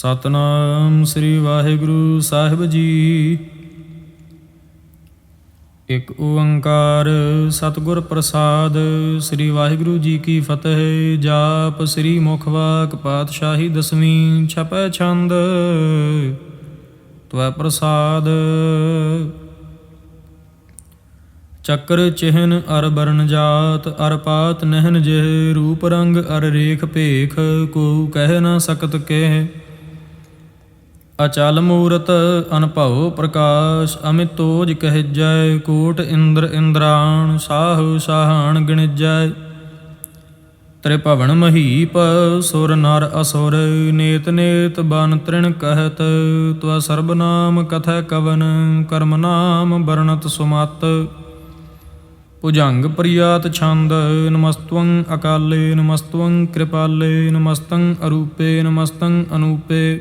ਸਤਨਾਮ ਸ੍ਰੀ ਵਾਹਿਗੁਰੂ ਸਾਹਿਬ ਜੀ। ਇੱਕ ਓੰਕਾਰ ਸਤਿਗੁਰ ਪ੍ਰਸਾਦ। ਸ੍ਰੀ ਵਾਹਿਗੁਰੂ ਜੀ ਕੀ ਫਤਿਹ। ਜਾਪ ਸ੍ਰੀ ਮੁਖ ਵਾਕ ਪਾਤਸ਼ਾਹੀ ਦਸਵੀਂ। ਛਪੈ ਛੰਦ ਤਵੈ ਪ੍ਰਸਾਦ। ਚੱਕਰ ਚਿਹਨ ਅਰ ਬਰਨ ਜਾਤ ਅਰ ਪਾਤ ਨਹਿਨ ਜਿਹ। ਰੂਪ ਰੰਗ ਅਰ ਰੇਖ ਭੇਖ ਕੋ ਕਹਿ ਨਾ ਸਕਤ ਕਹਿ। ਅਚਲ ਮੂਰਤ ਅਨਭਉ ਪ੍ਰਕਾਸ਼ ਅਮਿਤ ਤੋਜ ਕਹਿਜੈ। ਕੋਟ ਇੰਦਰ ਇੰਦਰਾਣ ਸਾਹ ਸਾਹਾਣ ਗਿਣਜੈ। ਤ੍ਰਿਭਵਨ ਮਹੀਪ ਸੁਰ ਨਰ ਅਸੁਰ। ਨੇਤ ਨੇਤ ਬਨ ਤ੍ਰਿਣ ਕਹਿਤ। ਤਵ ਸਰਬ ਨਾਮ ਕਥੈ ਕਵਨ ਕਰਮ ਨਾਮ ਬਰਣਤ ਸੁਮਤ। ਭੁਜੰਗ ਪ੍ਰਿਆਤ ਛੰਦ ਨਮਸਤਵੰ ਅਕਾਲੇ ਨਮਸਤਵੰ ਕਿਰਪਾਲੇ। ਨਮਸਤੰ ਅਰੂਪੇ ਨਮਸਤੰ ਅਨੂਪੇ।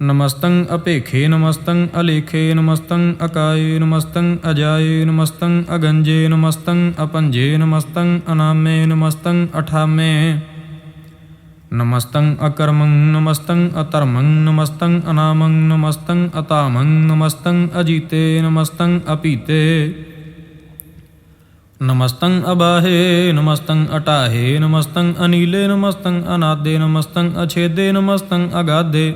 ਨਮਸਤੰ ਅਭੇਖੇ ਨਮਸਤੰ ਅਲੇਖੇ। ਨਮਸਤੰ ਅਕਾਏ ਨਮਸਤੰ ਅਜਾਏ। ਨਮਸਤੰ ਅਗੰਜੇ ਨਮਸਤੰ ਅਪੰਜੇ। ਨਮਸਤੰ ਅਨਾਮੇ ਨਮਸਤੰ ਅਠਾਮੇ। ਨਮਸਤੰ ਅਕਰਮੰ ਨਮਸਤੰ ਅਧਰਮੰ। ਨਮਸਤੰ ਅਨਾਮੰ ਨਮਸਤੰ ਅਤਾਮੰ। ਨਮਸਤੰ ਅਜੀਤੇ ਨਮਸਤੰ ਅਪੀਤੇ। ਨਮਸਤੰ ਅਬਾਹੇ ਨਮਸਤੰ ਅਟਾਹੇ। ਨਮਸਤੰ ਅਨੀਲੇ ਨਮਸਤੰ ਅਨਾਦੇ। ਨਮਸਤੰ ਅਛੇਦੇ ਨਮਸਤੰ ਅਗਾਧੇ।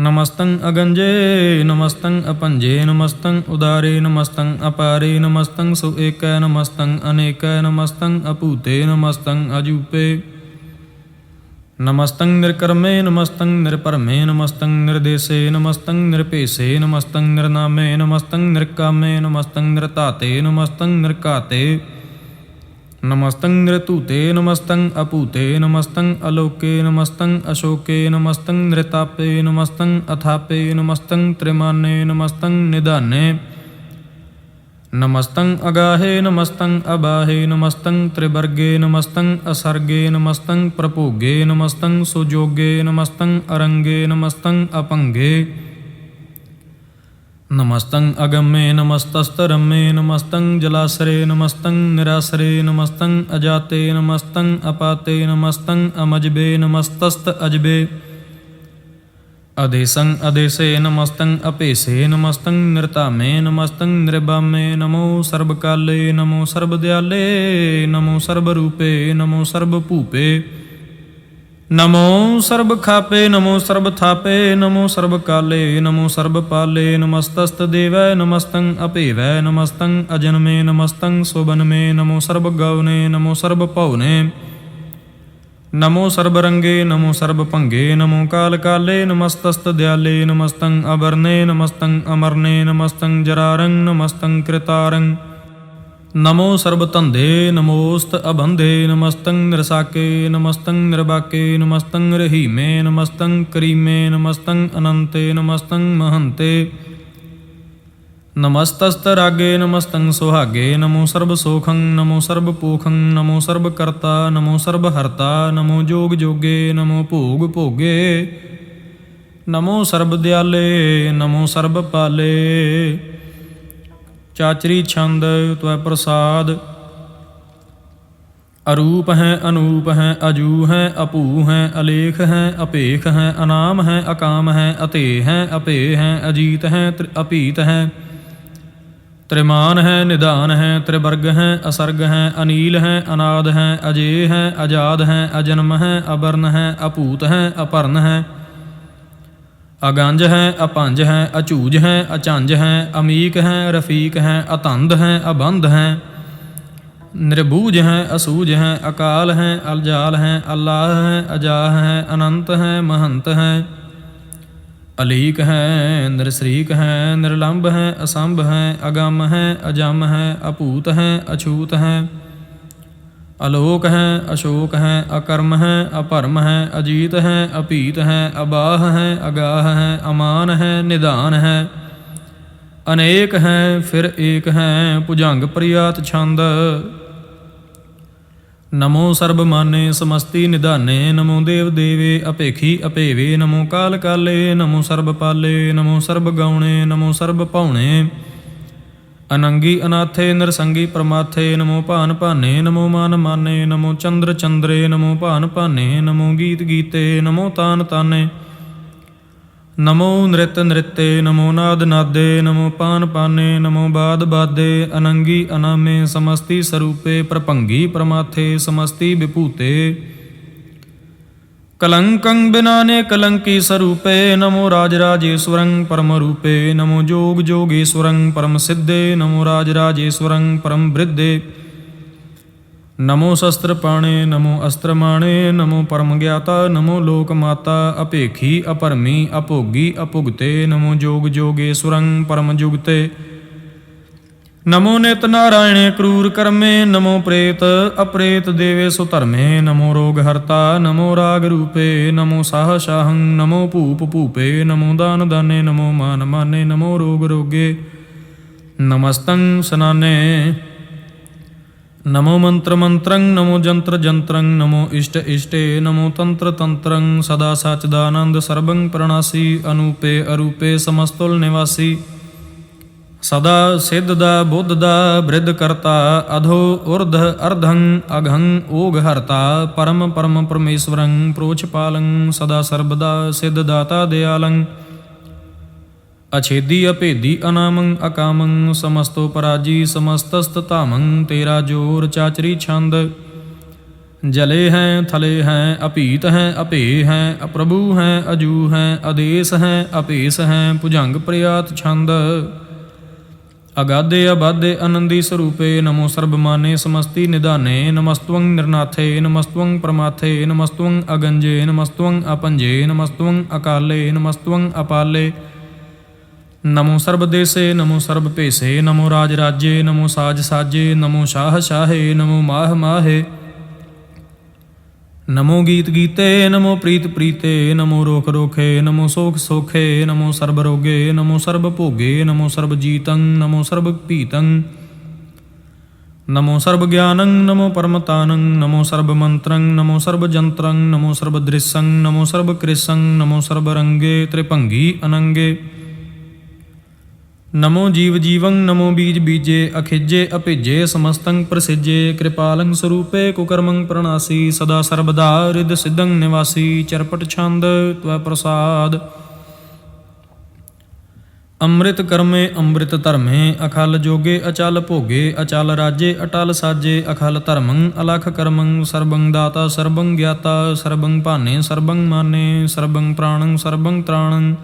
ਨਮਸਤੰ ਅਗੰਜੇ ਨਮਸਤੰ ਅਪੰਜੇ। ਨਮਸਤੰ ਉਦਾਰੇ ਨਮਸਤੰ ਅਪਾਰੇ। ਨਮਸਤੰ ਸੁ ਏਕੈ ਨਮਸਤੰ ਅਨੇਕੈ। ਨਮਸਤੰ ਅਭੂਤੇ ਨਮਸਤੰ ਅਜੂਪੇ। ਨਮਸਤੰ ਨਿਰਕਰਮੇ ਨਮਸਤੰ ਨਿਰਭਰਮੇ। ਨਮਸਤੰ ਨਿਰਦੇਸੇ ਨਮਸਤੰ ਨਿਰਭੇਸੇ। ਨਮਸਤੰ ਨਿਰਨਾਮੇ ਨਮਸਤੰ ਨਿਰਕਾਮੇ। ਨਮਸਤੰ ਨਿਰਧਾਤੇ ਨਮਸਤੰ ਨਿਰਘਾਤੇ। ਨਮਸਤੰ ਨਿਰਧੂਤੇ ਨਮਸਤੰ ਅਭੂਤੇ। ਨਮਸਤੰ ਅਲੋਕੇ ਨਮਸਤੰ ਅਸ਼ੋਕੇ। ਨਮਸਤੰ ਨਿਰਤਾਪੇ ਨਮਸਤੰ ਅਥਾਪੇ। ਨਮਸਤੰ ਤ੍ਰਿਮਾਨੇ ਨਮਸਤੰ ਨਿਧਾਨੇ। ਨਮਸਤੰ ਅਗਾਹੇ ਨਮਸਤੰ ਅਬਾਹੇ। ਨਮਸਤੰ ਤ੍ਰਿਵਰਗੇ ਨਮਸਤੰ ਅਸਰਗੇ। ਨਮਸਤੰ ਪ੍ਰਭੋਗੇ ਨਮਸਤੰ ਸੁਜੋਗੇ। ਨਮਸਤੰ ਅਰੰਗੇ ਨਮਸਤੰ ਅਪੰਗੇ। ਨਮਸਤੰ ਅਗੰਮੇ ਨਮਸਤਸਤਰਮੇ। ਨਮਸਤੰ ਜਲਾਸਰੇ ਨਮਸਤੰ ਨਿਰਾਸਰੇ। ਨਮਸਤੰ ਅਜਾਤੇ ਨਮਸਤੰ ਅਪਾਤੇ। ਨਮਸਤੰ ਅਮਜਬੇ ਨਮਸਤਸਤ ਅਜਬੇ। ਅਦੇਸੰ ਅਦੇਸੇ ਨਮਸਤੰ ਅਭੇਸੇ। ਨਮਸਤੰ ਨਿਰਧਾਮੇ ਨਮਸਤੰ ਨਿਰਬਾਮੇ। ਨਮੋ ਸਰਬ ਕਾਲੇ ਨਮੋ ਸਰਬ ਦਿਆਲੇ। ਨਮੋ ਸਰਬ ਰੂਪੇ ਨਮੋ ਸਰਬ ਭੂਪੇ। ਨਮੋ ਸਰਬ ਖਾਪੇ ਨਮੋ ਸਰਬ ਥਾਪੇ। ਨਮੋ ਸਰਬ ਕਾਲੇ ਨਮੋ ਸਰਬ ਪਾਲੇ। ਨਮਸਤਸਤ ਦੇਵੈ ਨਮਸਤੰ ਅਭੇਵੈ। ਨਮਸਤੰ ਅਜਨਮੇ ਨਮਸਤੰ ਸੁਬਨਮੇ। ਨਮੋ ਸਰਬ ਗਉਨੇ ਨਮੋ ਸਰਬ ਭਉਨੇ। ਨਮੋ ਸਰਬ ਰੰਗੇ ਨਮੋ ਸਰਬ ਭੰਗੇ। ਨਮੋ ਕਾਲ ਕਾਲੇ ਨਮਸਤਸਤ ਦਿਆਲੇ। ਨਮਸਤੰ ਅਬਰਨੇ ਨਮਸਤੰ ਅਮਰਨੇ। ਨਮਸਤੰ ਜਰਾਰੰ ਨਮਸਤੰ ਕ੍ਰਿਤਾਰੰ। ਨਮੋ ਸਰਬ ਧੰਦੇ ਨਮੋਸਤ ਅਬੰਧੇ। ਨਮਸਤੰ ਨਿਰਸਾਕੇ ਨਮਸਤੰ ਨਿਰਬਾਕੇ। ਨਮਸਤੰ ਰਹੀਮੇ ਨਮਸਤੰ ਕਰੀਮੇ। ਨਮਸਤੰ ਅਨੰਤੇ ਨਮਸਤੰ ਮਹੰਤੇ। ਨਮਸਤਸਤ ਰਾਗੇ ਨਮਸਤੰ ਸੁਹਾਗੇ। ਨਮੋ ਸਰਬ ਸੋਖੰ ਨਮੋ ਸਰਬ ਪੋਖੰ। ਨਮੋ ਸਰਬ ਕਰਤਾ ਨਮੋ ਸਰਬ ਹਰਤਾ। ਨਮੋ ਜੋਗ ਜੋਗੇ ਨਮੋ ਭੋਗ ਭੋਗੇ। ਨਮੋ ਸਰਬ ਦਿਆਲੇ ਨਮੋ ਸਰਬ ਪਾਲੇ। ਚਾਚਰੀ ਛੰਦ ਤਵੈ ਪ੍ਰਸਾਦ। ਅਰੂਪ ਹੈ ਅਨੂਪ ਹੈ ਅਜੂ ਹੈ ਅਭੂ ਹੈ ਅਲੇਖ ਹੈ ਅਭੇਖ ਹੈ। ਅਨਾਮ ਹੈ ਅਕਾਮ ਹੈ ਅਤੇ ਹੈ ਅਭੇ ਹੈ। ਅਜੀਤ ਹੈ ਅਭੀਤ ਹੈ। ਤ੍ਰਿਮਾਨ ਹੈ ਨਿਧਾਨ ਹੈ। ਤ੍ਰਿਵਰਗ ਹੈ ਅਸਰਗ ਹੈ। ਅਨੀਲ ਹੈ ਅਨਾਦ ਹੈ। ਅਜੇ ਹੈ ਅਜਾਦ ਹੈ। ਅਜਨਮ ਹੈ ਅਬਰਨ ਹੈ। ਅਭੂਤ ਹੈ ਅਪਰਨ ਹੈ। ਅਗੰਜ ਹੈ ਅਪੰਜ ਹੈ। ਅਝੂਜ ਹੈ ਅਝੰਜ ਹੈ। ਅਮੀਕ ਹੈ ਰਫੀਕ ਹੈ। ਅਤੰਧ ਹੈ ਅਬੰਧ ਹੈ। ਨਿਰਬੂਜ ਹੈ ਅਸੂਜ ਹੈ। ਅਕਾਲ ਹੈ ਅਲਜਾਲ ਹੈ। ਅਲਾਹ ਹੈ ਅਜਾਹ ਹੈ। ਅਨੰਤ ਹੈ ਮਹੰਤ ਹੈ। ਅਲੀਕ ਹੈ ਨਿਰਸਰੀਕ ਹੈ। ਨਿਰਲੰਭ ਹੈ ਅਸੰਭ ਹੈ। ਅਗੰਮ ਹੈ ਅਜਮ ਹੈ। ਅਭੂਤ ਹੈ ਅਛੂਤ ਹੈ। ਅਲੋਕ ਹੈ ਅਸ਼ੋਕ ਹੈ। ਅਕਰਮ ਹੈ ਅਭਰਮ ਹੈ। ਅਜੀਤ ਹੈ ਅਭੀਤ ਹੈ। ਅਬਾਹ ਹੈ ਅਗਾਹ ਹੈ। ਅਮਾਨ ਹੈ ਨਿਧਾਨ ਹੈ। ਅਨੇਕ ਹੈ ਫਿਰ ਏਕ ਹੈ। ਭੁਜੰਗ ਪ੍ਰਿਆਤ ਛੰਦ। ਨਮੋ ਸਰਬ ਮਾਨੇ ਸਮਸਤੀ ਨਿਧਾਨੇ। ਨਮੋ ਦੇਵ ਦੇਵੇ ਅਭੇਖੀ ਅਭੇਵੇ। ਨਮੋ ਕਾਲ ਕਾਲੇ ਨਮੋ ਸਰਬ ਪਾਲੇ। ਨਮੋ ਸਰਬ ਗਉਣੇ ਨਮੋ ਸਰਬ ਭਉਣੇ। ਅਨੰਗੀ ਅਨਾਥੇ ਨਿਰਸੰਗੀ ਪਰਮਾਥੇ ਨਮੋ ਭਾਨ ਭਾਨੇ ਨਮੋ ਮਾਨ ਮਾਨੇ ਨਮੋ ਚੰਦਰ ਚੰਦਰੇ ਨਮੋ ਭਾਨ ਭਾਨੇ ਨਮੋ ਗੀਤ ਗੀਤੇ ਨਮੋ ਤਾਨ ਤਾਨੇ ਨਮੋ ਨ੍ਰਿਤ ਨ੍ਰਿਤੇ ਨਮੋ ਨਾਦ ਨਾਦੇ ਨਮੋ ਪਾਨ ਪਾਨੇ ਨਮੋ ਬਾਦ ਬਾਦੇ ਅਨੰਗੀ ਅਨਾਮੇ ਸਮਸਤੀ ਸਰੂਪੇ ਪ੍ਰਭੰਗੀ ਪ੍ਰਮਾਥੇ ਸਮਸਤੀ ਵਿਭੂਤੇ ਕਲੰਕੰ ਬਿਨਾਨੇ ਕਲੰਕੀ ਸਰੂਪੇ ਨਮੋ ਰਾਜ ਰਾਜੇਸ਼ਵਰੰ ਪਰਮ ਰੂਪੇ ਨਮੋ ਜੋਗ ਜੋਗੇਸ਼ਵਰੰ ਪਰਮ ਸਿੱਧੇ ਨਮੋ ਰਾਜ ਰਾਜੇਸ਼ਵਰੰ ਪਰਮ ਬ੍ਰਿਧੇ ਨਮੋ ਸ਼ਸਤਰ ਪਾਣੇ ਨਮੋ ਅਸਤਰ ਮਾਣੇ ਨਮੋ ਪਰਮ ਗਿਆਤਾ ਨਮੋ ਲੋਕ ਮਾਤਾ ਅਭੇਖੀ ਅਪਰਮੀ ਅਭੋਗੀ ਅਭੁਗਤੇ ਨਮੋ ਜੋਗ ਜੋਗੇਸ਼ਵਰੰ ਪਰਮ ਜੁਗਤੇ ਨਮੋ ਨਿਤ ਨਾਰਾਇਣੇ ਕਰੂਰ ਕਰਮੇ ਨਮੋ ਪ੍ਰੇਤ ਅਪ੍ਰੇਤ ਦੇਵੇ ਸੁਧਰਮੇ ਨਮੋ ਰੋਗ ਹਰਤਾ ਨਮੋ ਰਾਗ ਰੂਪੇ ਨਮੋ ਸਾਹ ਸ਼ਾਹੰ ਨਮੋ ਭੂਪ ਭੂਪੇ ਨਮੋ ਦਾਨ ਦਾਨੇ ਨਮੋ ਮਾਨ ਮਾਨੇ ਨਮੋ ਰੋਗ ਰੋਗੇ ਨਮਸਤੰ ਸਨਾਨੇ ਨਮੋ ਮੰਤਰ ਮੰਤਰੰ ਨਮੋ ਜੰਤਰ ਜੰਤਰੰ ਨਮੋ ਇਸ਼ਟ ਇਸ਼ਟੇ ਨਮੋ ਤੰਤਰ ਤੰਤਰੰ ਸਦਾ ਸਚਦਾਨੰਦ ਸਰਬੰ ਪ੍ਰਣਾਸੀ ਅਨੂਪੇ ਅਰੂਪੇ ਸਮਸਤੁਲ ਨਿਵਾਸੀ ਸਦਾ ਸਿੱਧ ਦਾ ਬੁੱਧ ਦਾ ਬ੍ਰਿਧ ਕਰਤਾ ਅਧੋ ਉਰਧ ਅਰਧੰ ਅਘੰ ਓਗ ਹਰਤਾ ਪਰਮ ਪਰਮ ਪਰਮੇਸ਼ਵਰੰ ਪ੍ਰੋਛ ਪਾਲੰ ਸਦਾ ਸਰਬਦਾ ਸਿੱਧ ਦਾਤਾ ਦਿਆਲੰ ਅਛੇਦੀ ਅਭੇਦੀ ਅਨਾਮੰ ਅਕਾਮੰ ਸਮਸਤੋ ਪਰਾਜੀ ਸਮਸਤਸਤ ਧਾਮੰ ਤੇਰਾ ਜੋਰ ਚਾਚਰੀ ਛੰਦ ਜਲੇ ਹੈ ਥਲੇ ਹੈ ਅਭੀਤ ਹੈ ਅਭੇ ਹੈ ਅਪ੍ਰਭੂ ਹੈ ਅਜੂ ਹੈ ਆਦੇਸ ਹੈ ਅਭੇਸ ਹੈ ਭੁਜੰਗ ਪ੍ਰਿਆਤ ਛੰਦ ਅਗਾਧੇ ਅਬਾਧੇ ਆਨੰਦੀ ਸਰੂਪੇ ਨਮੋ ਸਰਬਮਾਨੇ ਸਮਸਤੀ ਨਿਧਾਨੇ ਨਮਸਤਵੰ ਨਿਰਨਾਥੇ ਨਮਸਤਵੰ ਪਰਮਾਥੇ ਨਮਸਤਵੰ ਅਗੰਜੇ ਨਮਸਤਵੰ ਅਪੰਜੇ ਨਮਸਤਵੰ ਅਕਾਲੇ ਨਮਸਤਵੰ ਅਪਾਲੇ ਨਮੋ ਸਰਬ ਦੇਸੇ ਨਮੋ ਸਰਬ ਭੇਸੇ ਨਮੋ ਰਾਜ ਰਾਜੇ ਨਮੋ ਸਾਜ ਸਾਜੇ ਨਮੋ ਸ਼ਾਹ ਸ਼ਾਹੇ ਨਮੋ ਮਾਹ ਮਾਹੇ ਨਮੋ ਗੀਤ ਗੀਤੇ ਨਮੋ ਪ੍ਰੀਤ ਪ੍ਰੀਤੇ ਨਮੋ ਰੋਖ ਰੋਖੇ ਨਮੋ ਸੋਖ ਸੋਖੇ ਨਮੋ ਸਰਬ ਰੋਗੇ ਨਮੋ ਸਰਬ ਭੋਗੇ ਨਮੋ ਸਰਬ ਜੀਤੰ ਨਮੋ ਸਰਬ ਭੀਤੰ ਨਮੋ ਸਰਬ ਗਿਆਨੰ ਨਮੋ ਪਰਮਤਾਨੰ ਨਮੋ ਸਰਬ ਮੰਤਰੰ ਨਮੋ ਸਰਬ ਜੰਤਰੰ ਨਮੋ ਸਰਬ ਦ੍ਰਿਸ਼ੰ ਨਮੋ ਸਰਬ ਕ੍ਰਿਸ਼ੰ ਨਮੋ ਸਰਬ ਰੰਗੇ ਤ੍ਰਿਭੰਗੀ ਅਨੰਗੇ ਨਮੋ ਜੀਵ ਜੀਵੰ ਨਮੋ ਬੀਜ ਬੀਜੇ ਅਖਿਜੇ ਅਭਿਜੇ ਸਮਸਤੰ ਪ੍ਰਸਿਜੇ ਕਿਰਪਾਲੰ ਸਰੂਪੇ ਕੁਕਰਮੰ ਪ੍ਰਣਾਸੀ ਸਦਾ ਸਰਬਦਾ ਰਿਦ ਸਿद्धੰ ਨਿਵਾਸੀ ਚਰਪਟ ਛੰਦ ਤਵੈ ਪ੍ਰਸਾਦ ਅੰਮ੍ਰਿਤ ਕਰਮੇ ਅੰਮ੍ਰਿਤ ਧਰਮੇ ਅਖਲ ਜੋਗੇ ਅਚਲ ਭੋਗੇ ਅਚਲ ਰਾਜੇ ਅਟਲ ਸਾਜੇ ਅਖਲ ਧਰਮੰ ਅਲਖ ਕਰਮੰ ਸਰਬੰ ਦਾਤਾ ਸਰਬੰ ਗਿਆਤਾ ਸਰਬੰ ਭਾਨੇ ਸਰਬੰ ਮਾਨੇ ਸਰਬੰ ਪ੍ਰਾਣੰ ਸਰਬੰ ਤ੍ਰਾਣੰ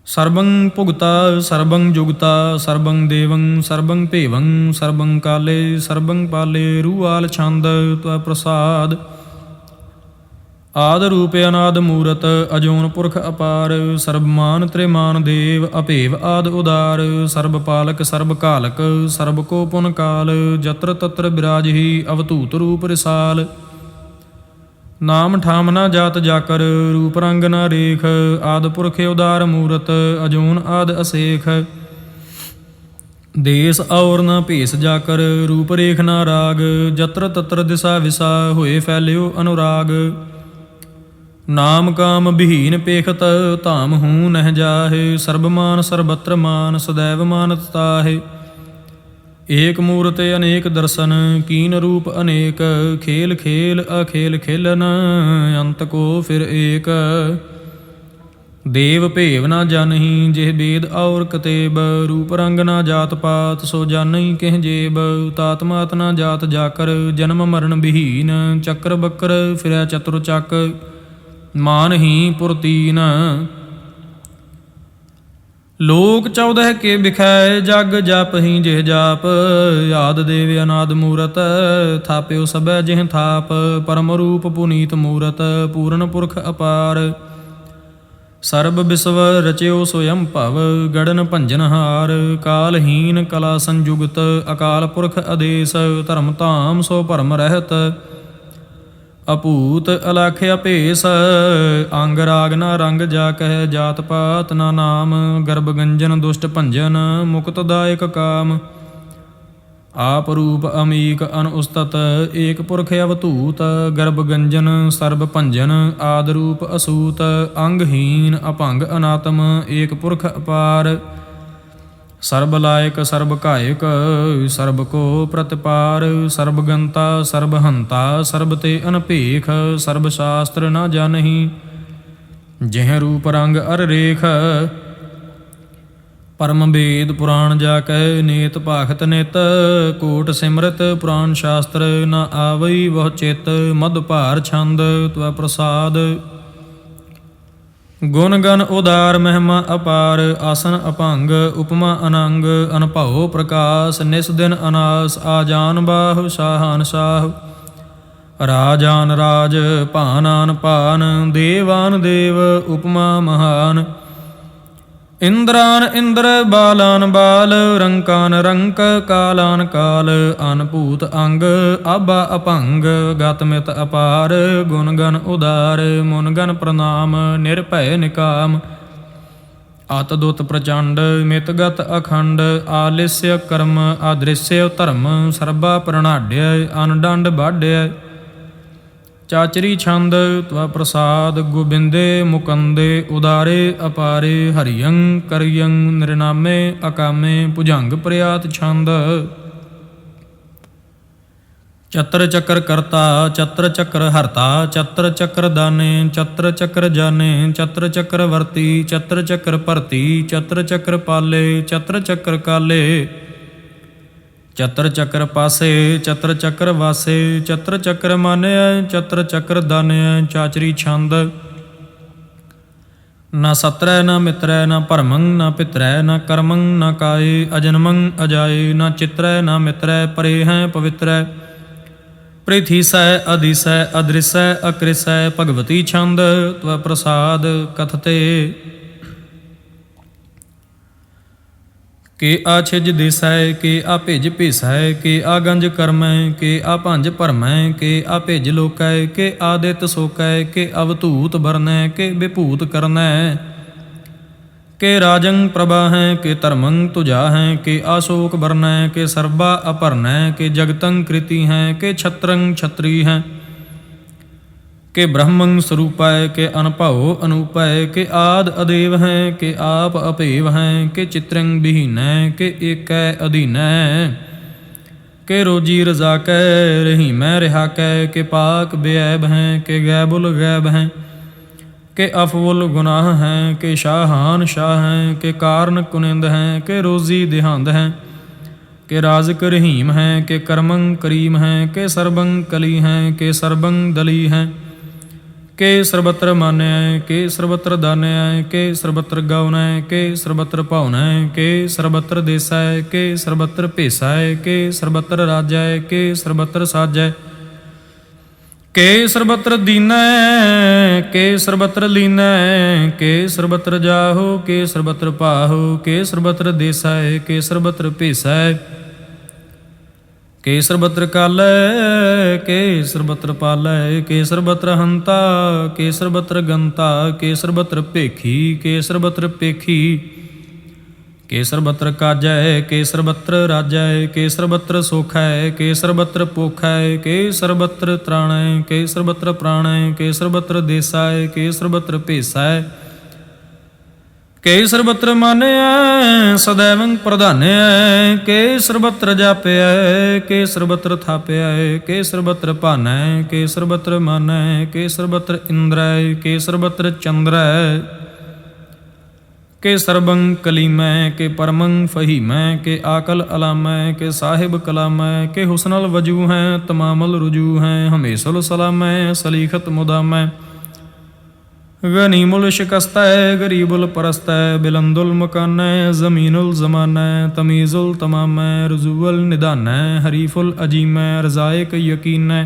ਸਰਬੰ ਭੁਗਤਾ ਸਰਬੰ ਜੁਗਤਾ ਸਰਬੰ ਦੇਵੰ ਸਰਬੰ ਭੇਵੰ ਸਰਬੰ ਕਾਲੇ ਸਰਬੰ ਪਾਲੇ ਰੂਆਲ ਛੰਦ ਤਵੈ ਪ੍ਰਸਾਦ ਆਦ ਰੂਪ ਅਨਾਦ ਮੂਰਤ ਅਜੋਨ ਪੁਰਖ ਅਪਾਰ ਸਰਬਮਾਨ ਤ੍ਰਿਮਾਨ ਦੇਵ ਅਭੇਵ ਆਦ ਉਦਾਰ ਸਰਬ ਪਾਲਕ ਸਰਬ ਕਾਲਕ ਸਰਬ ਕੋ ਪੁਨ ਕਾਲ ਜਤਰ ਤਤਰ ਬਿਰਾਜਹੀ ਅਵਧੂਤ ਰੂਪ ਰਿਸਾਲ ਨਾਮ ਠਾਮ ਨਾ ਜਾਤ ਜਾਕਰ ਰੂਪ ਰੰਗ ਨਾ ਰੇਖ ਆਦ ਪੁਰਖ ਉਦਾਰ ਮੂਰਤ ਅਜੂਨ ਆਦ ਅਸੇਖ ਦੇਸ ਔਰ ਨਾ ਭੇਸ ਜਾਕਰ ਰੂਪ ਰੇਖ ਨਾ ਰਾਗ ਜਤਰ ਤਤਰ ਦਿਸਾ ਵਿਸਾ ਹੋਏ ਫੈਲਿਓ ਅਨੁਰਾਗ ਨਾਮ ਕਾਮ ਬਿਹੀਨ ਪੇਖਤ ਧਾਮ ਹੂੰ ਨਹਿ ਜਾਹੇ ਸਰਬਮਾਨ ਸਰਬਤਰ ਮਾਨ ਸदैव ਮਾਨਤ ਤਾਹੇ ਏਕ ਮੂਰਤ ਅਨੇਕ ਦਰਸ਼ਨ ਕੀਨ ਰੂਪ ਅਨੇਕ ਖੇਲ ਖੇਲ ਅਖੇਲ ਖੇਲਨ ਅੰਤ ਕੋ ਫਿਰ ਏਕ ਦੇਵ ਭੇਵ ਨਾ ਜਾਨਹੀ ਜਿਹ ਬੇਦ ਔਰ ਕਤੇਬ ਰੂਪ ਰੰਗ ਨਾ ਜਾਤ ਪਾਤ ਸੋ ਜਾਨਹੀ ਕਿਹ ਜੇਬ ਤਾਤ ਮਾਤ ਨਾ ਜਾਤ ਜਾਕਰ ਜਨਮ ਮਰਨ ਬਿਹੀਨ ਚੱਕਰ ਬੱਕਰ ਫਿਰੈ ਚਤੁਰ ਚੱਕ ਮਾਨਹੀ ਪੁਰਤੀਨ ਲੋਕ 14 ਕੇ ਬਿਖੈ ਜਗ ਜਪਹੀ ਜਿਹ ਜਾਪ ਆਦ ਦੇਵ ਅਨਾਦ ਮੂਰਤ ਥਾਪਿਓ ਸਭੈ ਜਿਹ ਥਾਪ ਪਰਮ ਰੂਪ ਪੁਨੀਤ ਮੂਰਤ ਪੂਰਨ ਪੁਰਖ ਅਪਾਰ ਸਰਬ ਵਿਸਵ ਰਚਿਓ ਸੋਯੰ ਭਵ ਗੜਨ ਭੰਜਨ ਹਾਰ ਕਾਲਹੀਨ ਕਲਾ ਸੰਯੁਗਤ ਅਕਾਲ ਪੁਰਖ ਆਦੇਸ ਧਰਮ ਧਾਮ ਸੋ ਭਰਮ ਰਹਿਤ ਅਭੂਤ ਅਲਖ ਅਭੇਸ ਅੰਗ ਰਾਗ ਨਾ ਰੰਗ ਜਾ ਕਹਿ ਜਾਤ ਪਾਤ ਨਾ ਨਾਮ ਗਰਭ ਗੰਜਨ ਦੁਸ਼ਟ ਭੰਜਨ ਮੁਕਤ ਦਾਇਕ ਕਾਮ ਆਪ ਰੂਪ ਅਮੀਕ ਅਨਉਸਤਤ ਏਕ ਪੁਰਖ ਅਵਧੂਤ ਗਰਭ ਗੰਜਨ ਸਰਬ ਭੰਜਨ ਆਦ ਰੂਪ ਅਸੂਤ ਅੰਗਹੀਨ ਅਭੰਗ ਅਨਾਤਮ ਏਕ ਪੁਰਖ ਅਪਾਰ ਸਰਬ ਲਾਇਕ ਸਰਬ ਕਾਇਕ ਸਰਬ ਕੋ ਪ੍ਰਤਿਪਾਰ ਸਰਬ ਗੰਤਾ ਸਰਬ ਹੰਤਾ ਸਰਬ ਤੇ ਅਨਭੇਖ ਸਰਬ ਸ਼ਾਸਤਰ ਨਾ ਜਾਣਹੀ ਜਿਹ ਰੂਪ ਰੰਗ ਅਰ ਰੇਖ ਪਰਮ ਬੇਦ ਪੁਰਾਣ ਜਾ ਕੈ ਨੇਤ ਭਾਖਤ ਨਿਤ ਕੋਟ ਸਿਮਰਤ ਪੁਰਾਣ ਸ਼ਾਸਤਰ ਨਾ ਆਵਈ ਬਹੁ ਚਿਤ ਮਦ ਭਾਰ ਛੰਦ ਤਵ ਪ੍ਰਸਾਦ ਗੁਣ ਗਨ ਉਦਾਰ ਮਹਿਮਾ ਅਪਾਰ ਆਸਨ ਅਭੰਗ ਉਪਮਾ ਅਨੰਗ ਅਨਭਉ ਪ੍ਰਕਾਸ਼ ਨਿਸ ਦਿਨ ਅਨਾਸ ਆਜਾਨ ਬਾਹੁ ਸ਼ਾਹਾਨ ਸ਼ਾਹ ਰਾਜਾਨ ਰਾਜ ਭਾਨਾਨ ਭਾਨ ਦੇਵਾਨ ਦੇਵ ਉਪਮਾ ਮਹਾਨ ਇੰਦਰਾਨ ਇੰਦਰ ਬਾਲਾਨ ਬਾਲ ਰੰਕਾਨ ਰੰਕ ਕਾਲਾਨ ਕਾਲ ਅਨਭੂਤ ਅੰਗ ਆਬਾ ਅਭੰਗ ਗਤ ਮਿਤ ਅਪਾਰ ਗੁਣ ਗਨ ਉਦਾਰ ਮੁਨ ਗਨ ਪ੍ਰਣਾਮ ਨਿਰਭੈ ਨਿਕਾਮ ਅਤ ਦੁਤ ਪ੍ਰਚੰਡ ਮਿਤ ਗਤ ਅਖੰਡ ਆਲਿਸਯ ਕਰਮ ਆਦ੍ਰਿਸਯ ਧਰਮ ਸਰਬਾ ਪ੍ਰਣਾਢ్య ਅਨਡੰਡ ਬਾਢ్య ਚਾਚਰੀ ਛੰਦ ਤਵ ਪ੍ਰਸਾਦ ਗੋਬਿੰਦੇ ਮੁਕੰਦੇ ਉਦਾਰੇ ਅਪਾਰੇ ਹਰਿਯੰ ਕਰਿਯੰ ਨਿਰਨਾਮੇ ਅਕਾਮੇ ਭੁਜੰਗ ਪ੍ਰਿਆਤ ਛੰਦ ਚਤਰ ਚੱਕਰ ਕਰਤਾ ਚਤਰ ਚੱਕਰ ਹਰਤਾ ਚਤਰ ਚੱਕਰ ਦਾਨੇ ਚਤਰ ਚੱਕਰ ਜਾਣੇ ਚਤਰ ਚੱਕਰ ਵਰਤੀ ਚਤਰ ਚੱਕਰ ਭਰਤੀ ਚਤਰ ਚੱਕਰ ਪਾਲੇ ਚਤਰ ਚੱਕਰ ਕਾਲੇ ਚਤਰ ਚੱਕਰ ਪਾਸੇ ਚਤਰ ਚੱਕਰ ਵਾਸੇ ਚਤਰ ਚੱਕਰ ਮਾਨਿਆ ਚਤਰ ਚੱਕਰ ਦਾਨਿਆ ਚਾਚਰੀ ਛੰਦ ਨਾ ਸਤਰੈ ਨਾ ਮਿਤਰੈ ਨਾ ਭਰਮੰ ਨਾ ਪਿਤਰੈ ਨਾ ਕਰਮੰ ਨਾ ਕਾਏ ਅਜਨਮੰ ਅਜਾਏ ਨਾ ਚਿਤਰੈ ਨਾ ਮਿਤਰੈ ਪਰੇ ਹੈ ਪਵਿੱਤਰੈ ਪ੍ਰਿਥੀਸੈ ਅਧਿਸੈ ਅਦ੍ਰਿਸੈ ਅਕ੍ਰਿਸੈ ਭਗਵਤੀ ਛੰਦ ਤਵ ਪ੍ਰਸਾਦ ਕਥਤੇ ਕੇ ਆ ਛਿਜ ਦਿਸੈ ਕੇ ਆ ਭਿਜ ਭਿਸੈ ਕੇ ਆ ਗੰਜ ਕਰਮੈ ਕੇ ਆ ਭੰਜ ਭਰਮੈ ਕੇ ਆ ਭਿਜ ਲੋਕੈ ਕੇ ਆਦਿਤ ਸੋਕੈ ਕੇ ਅਵਧੂਤ ਬਰਨੈ ਕੇ ਵਿਭੂਤ ਕਰਨੈ ਕੇ ਰਾਜੰ ਪ੍ਰਭਾ ਹੈ ਕੇ ਧਰਮੰ ਤੁਜਾ ਹੈ ਕੇ ਆਸ਼ੋਕ ਬਰਨੈ ਕੇ ਸਰਬਾ ਅਪਰਨੈ ਕੇ ਜਗਤੰ ਕ੍ਰਿਤੀ ਹੈ ਕੇ ਛਤਰੰ ਛਤਰੀ ਹੈ ਕੇ ਬ੍ਰਹਮੰ ਸਰੂਪੈ ਕੇ ਅਨਭਉ ਅਨੂਪੈ ਕੇ ਆਦ ਅਦੇਵ ਹੈ ਕੇ ਆਪ ਅਭੇਵ ਹੈ ਕੇ ਚਿਤਰੰ ਬਿਹੀਨੈ ਕੇ ਏਕੈ ਅਧੀਨੈ ਕੇ ਰੋਜੀ ਰਜ਼ਾਕੈ ਰਹੀਮੈ ਰਿਹਾਕੈ ਕੇ ਪਾਕ ਬੇਅਬ ਹੈ ਕੇ ਗੈਬੁਲ ਗੈਬ ਹੈ ਕੇ ਅਫਵੁਲ ਗੁਨਾਹ ਹੈ ਕੇ ਸ਼ਾਹਾਨ ਸ਼ਾਹ ਹੈ ਕੇ ਕਾਰਨ ਕੁਨਿੰਦ ਹੈ ਕੇ ਰੋਜ਼ੀ ਦਿਹਾਂਦ ਹੈ ਕੇ ਰਾਜ਼ਕ ਰਹੀਮ ਹੈ ਕੇ ਕਰਮੰ ਕਰੀਮ ਹੈ ਕੇ ਸਰਬੰ ਕਲੀ ਹੈ ਕੇ ਸਰਬੰ ਦਲੀ ਹੈ ਕੇ ਸਰਬਤਰ ਮਾਨਿਆ ਕੇ ਸਰਬਤਰ ਦਾਨਿਆ ਕੇ ਸਰਬਤਰ ਗਾਉਨੈ ਕੇ ਸਰਬਤਰ ਭਾਉਨੈ ਕੇ ਸਰਬਤਰ ਦੇਸੈ ਕੇ ਸਰਬਤਰ ਭੇਸੈ ਕੇ ਸਰਬਤਰ ਰਾਜੈ ਕੇ ਸਰਬਤਰ ਸਾਜੈ ਕੇ ਸਰਬਤਰ ਦੀਨੈ ਕੇ ਸਰਬਤਰ ਲੀਨੈ ਕੇ ਸਰਬਤਰ ਜਾਹੋ ਕੇ ਸਰਬਤਰ ਪਾਹੋ ਕੇ ਸਰਬਤਰ ਦੇਸੈ ਕੇ ਸਰਬਤਰ ਭੇਸੈ ਕੇ ਸਰਬਤਰ ਕਾਲੈ ਕੇ ਸਰਬਤਰ ਪਾਲੈ ਕੇ ਸਰਬਤਰ ਹੰਤਾ ਕੇ ਸਰਬਤਰ ਗੰਤਾ ਕੇ ਸਰਬਤਰ ਭੇਖੀ ਕੇ ਸਰਬਤਰ ਪੇਖੀ ਕੇ ਸਰਬਤਰ ਕਾਜੈ ਕੇ ਸਰਬਤਰ ਰਾਜੈ ਕੇ ਸਰਬਤਰ ਸੋਖੈ ਕੇ ਸਰਬਤਰ ਪੋਖੈ ਕੇ ਸਰਬਤਰ ਤ੍ਰਾਣੈ ਕੇ ਸਰਬਤਰ ਪ੍ਰਾਣੈ ਕੇ ਸਰਬਤਰ ਦੇਸੈ ਕੇ ਸਰਬਤਰ ਭੇਸੈ ਕੇ ਸਰਬਤਰ ਮਾਨਿਆ ਸदैवੰ ਪ੍ਰਧਾਨਿਆ ਕੇ ਸਰਬਤਰ ਜਾਪਿਆ ਕੇ ਸਰਬਤਰ ਥਾਪਿਆ ਕੇ ਸਰਬਤਰ ਭਾਨੈ ਕੇ ਸਰਬਤਰ ਮਾਨੈ ਕੇ ਸਰਬਤਰ ਇੰਦਰੈ ਕੇ ਸਰਬਤਰ ਚੰਦਰੈ ਕੇ ਸਰਬੰ ਕਲੀਮੈ ਕੇ ਪਰਮੰ ਫਹੀਮੈ ਕੇ ਆਕਲ ਅਲਾਮੈ ਕੇ ਸਾਹਿਬ ਕਲਾਮੈ ਕੇ ਹੁਸਨਲ ਵਜੂ ਹੈ ਤਮਾਮਲ ਰੁਜੂ ਹੈ ਹਮੇਸ਼ਲ ਸਲਾਮੈ ਸਲੀਖਤ ਮੁਦਾਮੈ ਗਨੀਮੁਲ ਸ਼ਿਕਸਤੈ ਗਰੀਬੁਲ ਪਰਸਤੈ ਬਿਲੰਦੁਲ ਮਕਾਨੈ ਜ਼ਮੀਨੁਲ ਜ਼ਮਾਨੈ ਤਮੀਜ਼ੁਲ ਤਮਾਮੈ ਰਜ਼ੂਵਲ ਨਿਦਾਨੈ ਹਰੀਫੁਲ ਅਜੀਮੈ ਰਜ਼ਾਇਕ ਯਕੀਨੈ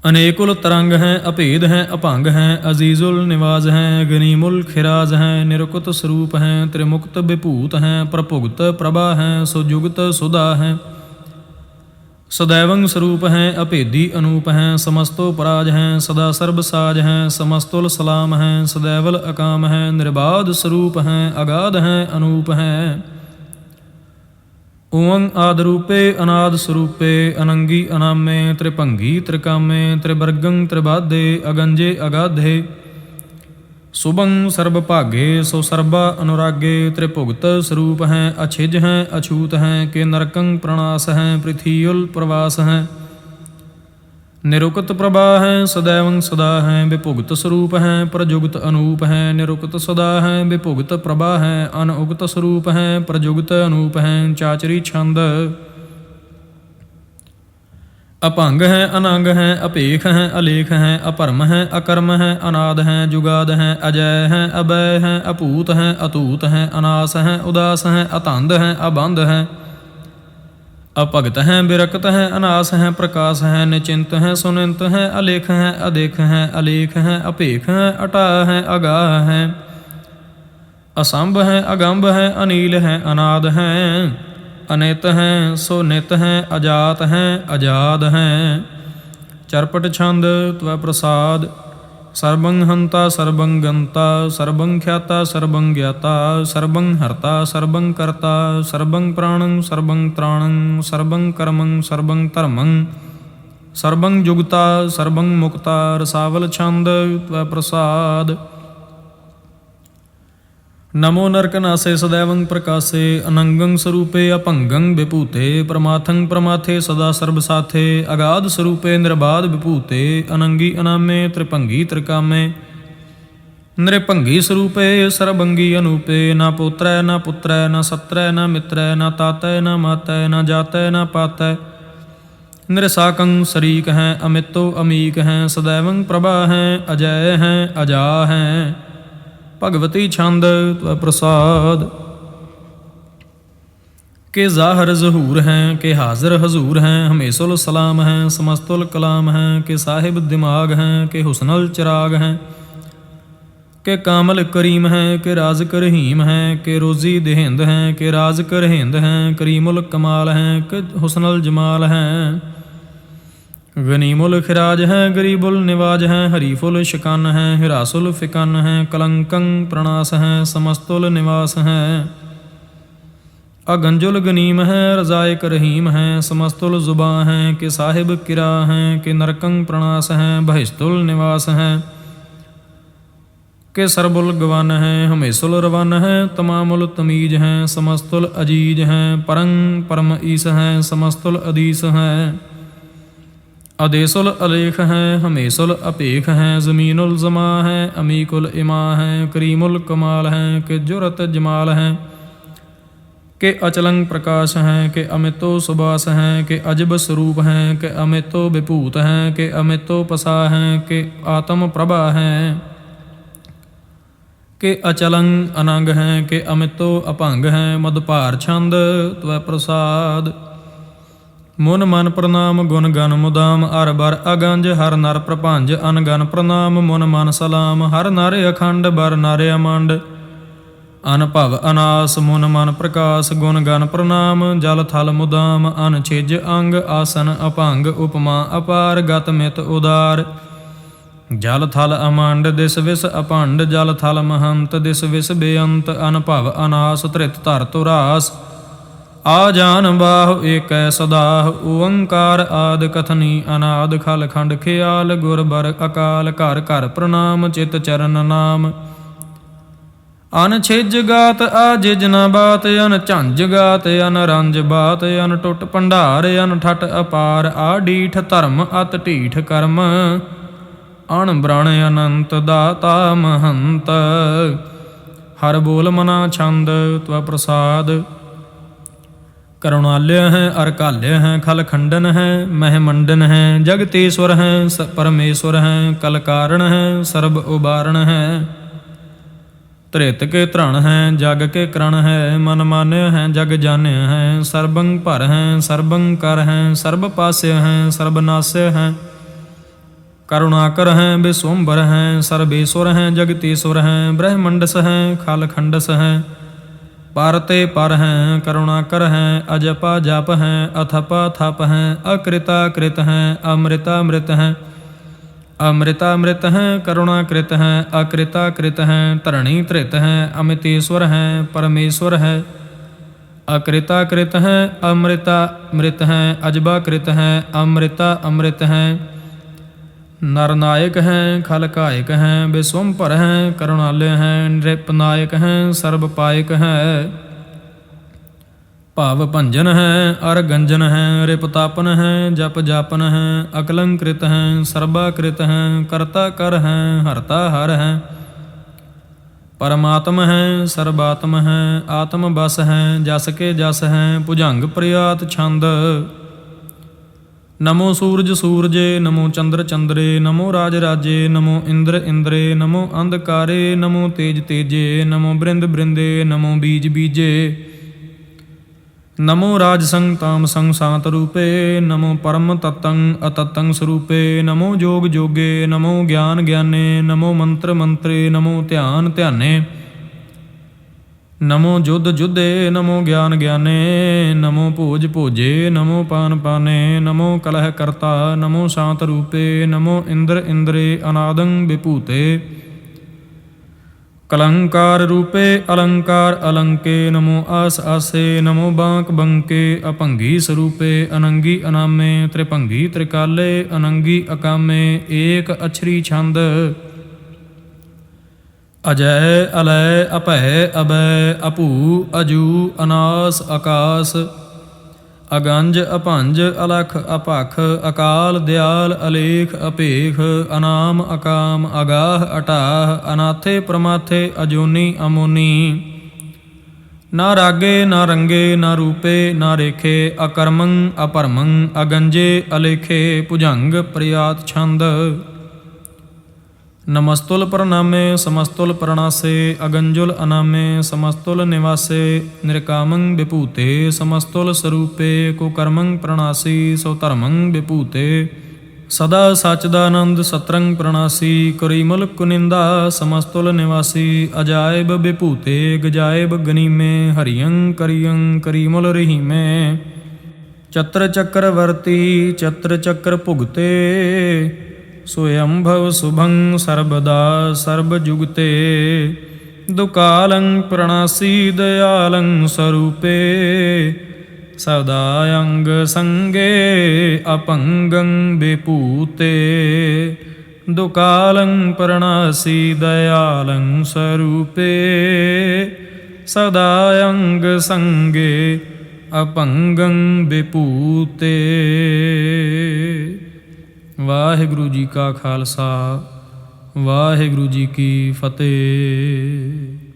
ਅਨੇਕੁਲ ਤਰੰਗ ਹੈ ਅਭੇਦ ਹੈ ਅਭੰਗ ਹੈ ਅਜ਼ੀਜ਼ੁਲ ਨਿਵਾਜ਼ ਹੈ ਗਨੀਮੁਲ ਖਿਰਾਜ਼ ਹੈ ਨਿਰਕੁਤ ਸਰੂਪ ਹੈ ਤ੍ਰਿਮੁਕਤ ਵਿਭੂਤ ਹੈ ਪ੍ਰਭੁਗਤ ਪ੍ਰਭਾ ਹੈ ਸੁਜੁਗਤ ਸੁਧਾ ਹੈ ਸदैवं ਸਰੂਪ ਹੈ ਅਭੇਦੀ ਅਨੂਪ ਹੈ ਸਮਸਤੋ ਪਰਾਜ ਹੈ ਸਦਾ ਸਰਬ ਸਾਜ ਹੈ ਸਮਸਤੁਲ ਸਲਾਮ ਹੈ ਸदैवल ਅਕਾਮ ਹੈ ਨਿਰਬਾਧ ਸਰੂਪ ਹੈ ਅਗਾਧ ਹੈ ਅਨੂਪ ਹੈ ਓੰ ਆਦ ਰੂਪੇ ਅਨਾਦ ਸਰੂਪੇ ਅਨੰਗੀ ਅਨਾਮੇ ਤ੍ਰਿਭੰਗੀ ਤ੍ਰਿਕਾਮੇ ਤ੍ਰਿਵਰਗੰ ਤ੍ਰਿਬਾਧੇ ਅਗੰਜੇ ਅਗਾਧੇ ਸੁਭੰ ਸਰਬ ਭਾਗੇ ਸੋ ਸਰਬਾ ਅਨੁਰਾਗੇ। ਤ੍ਰਿਭੁਗਤ ਸਰੂਪ ਹੈ ਅਛਿਜ ਹੈ ਅਛੂਤ ਹੈ। ਕੇ ਨਰਕੰ ਪ੍ਰਣਾਸ ਹੈ ਪ੍ਰਿਥੀਉਲ ਪ੍ਰਵਾਸ ਹੈ। ਨਿਰੁਕਤ ਪ੍ਰਭਾ ਹੈ ਸदैवं ਸਦਾ ਹੈ। ਵਿਭੁਗਤ ਸਰੂਪ ਹੈ ਪ੍ਰਜੁਗਤ ਅਨੂਪ ਹੈ। ਨਿਰੁਕਤ ਸਦਾ ਹੈ ਵਿਭੁਗਤ ਪ੍ਰਭਾ ਹੈ। ਅਨਉਗਤ ਸਰੂਪ ਹੈ ਪ੍ਰਜੁਗਤ ਅਨੂਪ ਹੈ। ਚਾਚਰੀ ਛੰਦ ਅਭੰਗ ਹੈ ਅਨੰਗ ਹੈ ਅਭੇਖ ਹੈ ਅਲੇਖ ਹੈ। ਅਭਰਮ ਹੈ ਅਕਰਮ ਹੈ ਅਨਾਦ ਹੈ। ਜੁਗਾਦ ਹੈ ਅਜੈ ਹੈ ਅਬੈ ਹੈ। ਅਭੂਤ ਹੈ ਅਤੂਤ ਹੈ। ਅਨਾਸ ਹੈ ਉਦਾਸ ਹੈ। ਅਤੰਦ ਹੈ ਅਬੰਧ ਹੈ। ਅਭਗਤ ਹੈ ਬਿਰਕਤ ਹੈ। ਅਨਾਸ ਹੈ ਪ੍ਰਕਾਸ਼ ਹੈ। ਨਿਚਿੰਤ ਹੈ ਸੁਨਿੰਤ ਹੈ। ਅਲੇਖ ਹੈ ਅਦੇਖ ਹੈ। ਅਲੇਖ ਹੈ ਅਭੇਖ ਹੈ। ਅਟਾ ਹੈ ਅਗਾਹ ਹੈ। ਅਸੰਭ ਹੈ ਅਗੰਭ ਹੈ। ਅਨੀਲ ਹੈ ਅਨਾਦ ਹੈ। ਅਨਿਤ ਹੈ ਸੋ ਨਿਤ ਹੈ। ਅਜਾਤ ਹੈ ਅਜਾਦ ਹੈ। ਚਰਪਟ ਛੰਦ ਤਵੈ ਪ੍ਰਸਾਦ। ਸਰਬੰ ਹੰਤਾ ਸਰਬੰ ਗੰਤਾ ਸਰਬੰ ਖਿਆਤਾ ਸਰਬੰ ਗਿਆਤਾ ਸਰਬੰ ਹਰਤਾ ਸਰਬੰ ਕਰਤਾ ਸਰਬੰ ਪ੍ਰਾਣੰ ਸਰਬੰ ਤ੍ਰਾਣੰ ਸਰਬੰ ਕਰਮੰ ਸਰਬੰ ਧਰਮੰ ਸਰਬੰ ਜੁਗਤਾ ਸਰਬੰ ਮੁਕਤਾ। ਰਸਾਵਲ ਛੰਦ ਤਵੈ ਪ੍ਰਸਾਦ। ਨਮੋ ਨਰਕਨਾਸੇ ਸदैवं ਪ੍ਰਕਾਸੇ। ਅਨੰਗੰ ਸਰੂਪੇ ਅਭੰਗੰ ਵਿਭੂਤੇ। ਪ੍ਰਮਾਥੰ ਪ੍ਰਮਾਥੇ ਸਦਾ ਸਰਬ ਸਾਥੇ। ਅਗਾਧ ਸਰੂਪੇ ਨਿਰਬਾਧ ਵਿਭੂਤੇ। ਅਨੰਗੀ ਅਨਾਮੇ ਤ੍ਰਿਭੰਗੀ ਤ੍ਰਿਕਾਮੇ। ਨਿਰਭੰਗੀ ਸਰੂਪੇ ਸਰਬੰਗੀ ਅਨੂਪੇ। ਨਾ ਪੋਤਰੈ ਨਾ ਪੁੱਤਰੈ ਨਾ ਸਤਰੈ ਨਾ ਮਿਤਰੈ ਨਾ ਤਾਤੈ ਨਾ ਮਾਤੈ ਨਾ ਜਾਤੈ ਨਾ ਪਾਤੈ। ਨਿਰਸਾਕੰ ਸਰੀਕ ਹੈ ਅਮਿਤੋ ਅਮੀਕ ਹੈ। ਸदैवं ਪ੍ਰਭਾ ਹੈ ਅਜੈ ਹੈ ਅਜਾ ਹੈ। ਭਗਵਤੀ ਛੰਦ ਤਵੈ ਪ੍ਰਸਾਦ। ਕੇ ਜ਼ਾਹਰ ਜ਼ਹੂਰ ਹੈ ਕੇ ਹਾਜ਼ਰ ਹਜ਼ੂਰ ਹੈ। ਹਮੇਸ਼ੁਲ ਸਲਾਮ ਹੈ ਸਮਸਤੁਲ ਕਲਾਮ ਹੈ। ਕੇ ਸਾਹਿਬ ਦਿਮਾਗ ਹੈ ਕੇ ਹੁਸਨਲ ਚਿਰਾਗ ਹੈ। ਕੇ ਕਾਮਲ ਕਰੀਮ ਹੈ ਕੇ ਰਾਜ਼ਕ ਰਹੀਮ ਹੈ। ਕੇ ਰੋਜ਼ੀ ਦੇਹਿੰਦ ਹੈ ਕੇ ਰਾਜ਼ਕ ਰਹਿੰਦ ਹੈ। ਕਰੀਮੁਲ ਕਮਾਲ ਹੈ ਕੇ ਹੁਸਨਲ ਜਮਾਲ ਹੈ। ਗਨੀਮੁਲ ਖਿਰਾਜ ਹੈ ਗਰੀਬੁਲ ਨਿਵਾਜ ਹੈ। ਹਰੀਫੁਲ ਸ਼ਿਕਨ ਹੈ ਹਿਰਾਸੁਲ ਫਿਕਨ ਹੈ। ਕਲੰਕੰ ਪ੍ਰਣਾਸ ਹੈ ਸਮਸਤੁਲ ਨਿਵਾਸ ਹੈ। ਅਗੰਜੁਲ ਗਨੀਮ ਹੈ ਰਜ਼ਾਇਕ ਰਹੀਮ ਹੈ। ਸਮਸਤੁਲ ਜ਼ੁਬਾਂ ਹੈ ਕਿ ਸਾਹਿਬ ਕਿਰਾ ਹੈ। ਕਿ ਨਰਕੰ ਪ੍ਰਣਾਸ ਹੈ ਬਹਿਸ਼ਤੁਲ ਨਿਵਾਸ ਹੈ। ਕਿ ਸਰਬੁਲ ਗਵਨ ਹੈ ਹਮੇਸ਼ੁਲ ਰਵਨ ਹੈ। ਤਮਾਮੁਲ ਤਮੀਜ ਹੈ ਸਮਸਤੁਲ ਅਜੀਜ ਹੈ। ਪਰੰ ਪਰਮ ਈਸ ਹੈ ਸਮਸਤੁਲ ਅਦੀਸ ਹੈ। ਅਦੇਸੁਲ ਅਲੇਖ ਹੈ ਹਮੇਸ਼ੁਲ ਅਭੇਖ ਹੈ। ਜ਼ਮੀਨੁਲ ਜ਼ਮਾ ਹੈ ਅਮੀਕੁਲ ਇਮਾ ਹੈ। ਕਰੀਮੁਲ ਕਮਾਲ ਹੈ ਕਿ ਜੁਰਤ ਜਮਾਲ ਹੈ। ਕਿ ਅਚਲੰ ਪ੍ਰਕਾਸ਼ ਹੈ ਕਿ ਅਮਿਤੋ ਸੁਬਾਸ ਹੈ। ਕਿ ਅਜਬ ਸਰੂਪ ਹੈ ਕਿ ਅਮਿਤੋ ਵਿਭੂਤ ਹੈ। ਕਿ ਅਮਿਤੋ ਪਸਾ ਹੈ ਕਿ ਆਤਮ ਪ੍ਰਭਾ ਹੈ। ਕਿ ਅਚਲੰ ਅਨੰਗ ਹੈ ਕਿ ਅਮਿਤੋ ਅਭੰਗ ਹੈ। ਮਦਭਾਰ ਛੰਦ ਤਵੈ ਪ੍ਰਸਾਦ। ਮੁਨ ਮਨ ਪ੍ਰਣਾਮ ਗੁਣ ਗਨ ਮੁਦਾਮ। ਅਰ ਬਰ ਅਗੰਜ ਹਰ ਨਰ ਪ੍ਰਭੰਜ। ਅਨਗਨ ਪ੍ਰਣਾਮ ਮੁਨ ਮਨ ਸਲਾਮ। ਹਰ ਨਰ ਅਖੰਡ ਬਰ ਨਰ ਅਮੰਡ। ਅਨਭਵ ਅਨਾਸ ਮੁਨ ਮਨ ਪ੍ਰਕਾਸ਼। ਗੁਣ ਗਨ ਪ੍ਰਣਾਮ ਜਲ ਥਲ ਮੁਦਾਮ। ਅਨ ਛਿਜ ਅੰਗ ਆਸਨ ਅਭੰਗ। ਉਪਮਾ ਅਪਾਰ ਗਤ ਮਿਤ ਉਦਾਰ। ਜਲ ਥਲ ਅਮੰਡ ਦਿਸ ਵਿਸ ਅਭੰਡ। ਜਲ ਥਲ ਮਹੰਤ ਦਿਸ ਵਿਸ ਬੇਅੰਤ। ਅਨਭਵ ਅਨਾਸ ਧ੍ਰਿਤ ਧਰ ਤੁਰਾਸ। ਆ ਜਾਨ ਬਾਹੁ ਏਕੈ ਸਦਾਹੁ। ਓੰਕਾਰ ਆਦਿ ਕਥਨੀ ਅਨਾਦ। ਖਲ ਖੰਡ ਖਿਆਲ ਗੁਰ ਬਰ ਅਕਾਲ। ਘਰ ਘਰ ਪ੍ਰਣਾਮ ਚਿਤ ਚਰਨ ਨਾਮ। ਅਨ ਛਿਜ ਗਾਤ ਆ ਜਿਜ ਨ ਬਾਤ। ਅਨ ਝੰਜ ਗਾਤ ਅਨ ਰੰਜ ਬਾਤ। ਅਨ ਟੁੱਟ ਭੰਡਾਰ ਅਨ ਠਟ ਅਪਾਰ। ਆ ਡੀਠ ਧਰਮ ਅਤ ਢੀਠ ਕਰਮ। ਅਣ ਬ੍ਰਣ ਅਨੰਤ ਦਾਤਾ ਮਹੰਤ। ਹਰ ਬੋਲ ਮਨਾ ਛੰਦ ਤਵੈ ਪ੍ਰਸਾਦ। ਕਰੁਣਾਲਯ ਹੈ ਅਰਕਾਲਯ ਹੈ। ਖਲ ਖੰਡਨ ਹੈ ਮਹਿ ਮੰਡਨ ਹੈ। ਜਗਤੇਸ਼ਵਰ ਹੈ ਪਰਮੇਸ਼ਵਰ ਹੈ। ਕਲ ਕਾਰਣ ਹੈ ਸਰਬ ਉਬਾਰਣ ਹੈ। ਧ੍ਰਿਤ ਕੇ ਧਰਣ ਹੈ ਜਗ ਕੇ ਕਰਣ ਹੈ। ਮਨ ਮਾਨਿਆ ਹੈ ਜਗ ਜਾਣਿਆ ਹੈ। ਸਰਬੰ ਭਰ ਹੈ ਸਰਬੰ ਕਰ ਹੈ। ਸਰਬ ਪਾਸਿਆ ਹੈ ਸਰਬ ਨਾਸਿਆ ਹੈ। ਕਰੁਣਾਕਰ ਹੈ ਬਿਸਵੰਬਰ ਹੈ। ਸਰਬੇਸ਼ਵਰ ਹੈ ਜਗਤੇਸ਼ਵਰ ਹੈ। ਬ੍ਰਹਮੰਡਸ ਹੈ ਖਲ ਖੰਡਸ ਹੈ। ਪਰ ਤੇ ਪਰ ਹੈ ਕਰੁਣਾਕਰ ਹੈ। ਅਜਪਾ ਜਪ ਹੈ ਅਥਪਾ ਥਪ ਹੈ। ਅਕ੍ਰਿਤਾ ਕ੍ਰਿਤ ਹੈ ਅੰਮ੍ਰਿਤਾ ਅੰਮ੍ਰਿਤ ਹੈ। ਅੰਮ੍ਰਿਤਾ ਅੰਮ੍ਰਿਤ ਹੈ ਕਰੁਣਾਕ੍ਰਿਤ ਹੈ। ਅਕ੍ਰਿਤਾ ਕ੍ਰਿਤ ਹੈ ਧਰਣੀ ਧ੍ਰਿਤ ਹੈ। ਅਮਿਤੇਸ਼ਵਰ ਹੈ ਪਰਮੇਸ਼ਵਰ ਹੈ। ਅਕ੍ਰਿਤਾ ਕ੍ਰਿਤ ਹੈ ਅੰਮ੍ਰਿਤਾ ਅੰਮ੍ਰਿਤ ਹੈ। ਅਜਬਾ ਕ੍ਰਿਤ ਹੈ ਅੰਮ੍ਰਿਤਾ ਅੰਮ੍ਰਿਤ ਹੈ। नर नायक हैं खल कायक हैं विश्वम्भर हैं करुणालय हैं नृप नायक हैं सर्व पायक हैं भाव भंजन है अर गंजन है रिपतापन है जप जापन है अकलंकृत हैं सर्वाकृत हैं कर्ता कर हैं हरता हर हैं परमात्म है सर्वात्म है आत्म बस है जस के जस है भुजंग प्रियात छंद नमो सूरज सूरजे नमो चंद्र चंद्रे नमो राज राजे नमो इंद्र इंद्रे नमो अंधकारे नमो तेज तेजे नमो बृंद बृंदे नमो बीज बीजे नमो राजसंग तामसंग सांत रूपे नमो परम तत्तं अतत्तं स्वरूपे नमो जोग जोगे नमो ज्ञान ज्ञाने नमो मंत्र मंत्रे नमो ध्यान ध्याने नमो जुद्ध जुद्धे नमो ज्ञान ज्ञाने नमो भोज भोजे नमो पान पाने नमो कलह कर्ता नमो शांत रूपे नमो इंद्र इंद्रे अनादं विभूते कलंकार रूपे अलंकार अलंके नमो आस आसे नमो बांक बंके अपंगी स्वरूपे अनंगी अनामे त्रिभंगी त्रिकाले अनंगी अकामे एक अछरी छंद अजय अलय अपह अभय अपू अजू अनास आकाश अगंज अपंज अलख अपख अकाल दयाल अलेख अपेख अनाम अकाम अगाह अटाह अनाथे प्रमाथे अजोनी अमोनी ना रागे ना रंगे ना रूपे ना रेखे अकर्मं अपरमं अगंजे अलेखे भुजंग प्रियात छंद नमस्तुल प्रणामे समस्तुल प्रणासे अगंजुल अनामे समस्तुल निवासे निरकामं विभूते समस्तुल स्वरूपे कुकर्मं प्रणासी सौधर्मं विभूते सदा सच्चिदानंद सत्रंग प्रणासी कुरीमुल कुनिंदा समस्तुल निवासी अजायब विभूते गजायब गनीमे हरियं करियं करीमुल रहीमे चत्र चक्रवर्ती चत्र चक्र भुगते स्वयंभव शुभं सर्वदा सर्वजुगते दुकालं प्रणासी दयालं स्वरूपे सदायंग संगे अपंगं विभूते दुकालं प्रणासी दयालं स्वरूपे सदायंग संगे अपंगं विभूते। वाहिगुरु जी का खालसा वाहिगुरु जी की फतेह।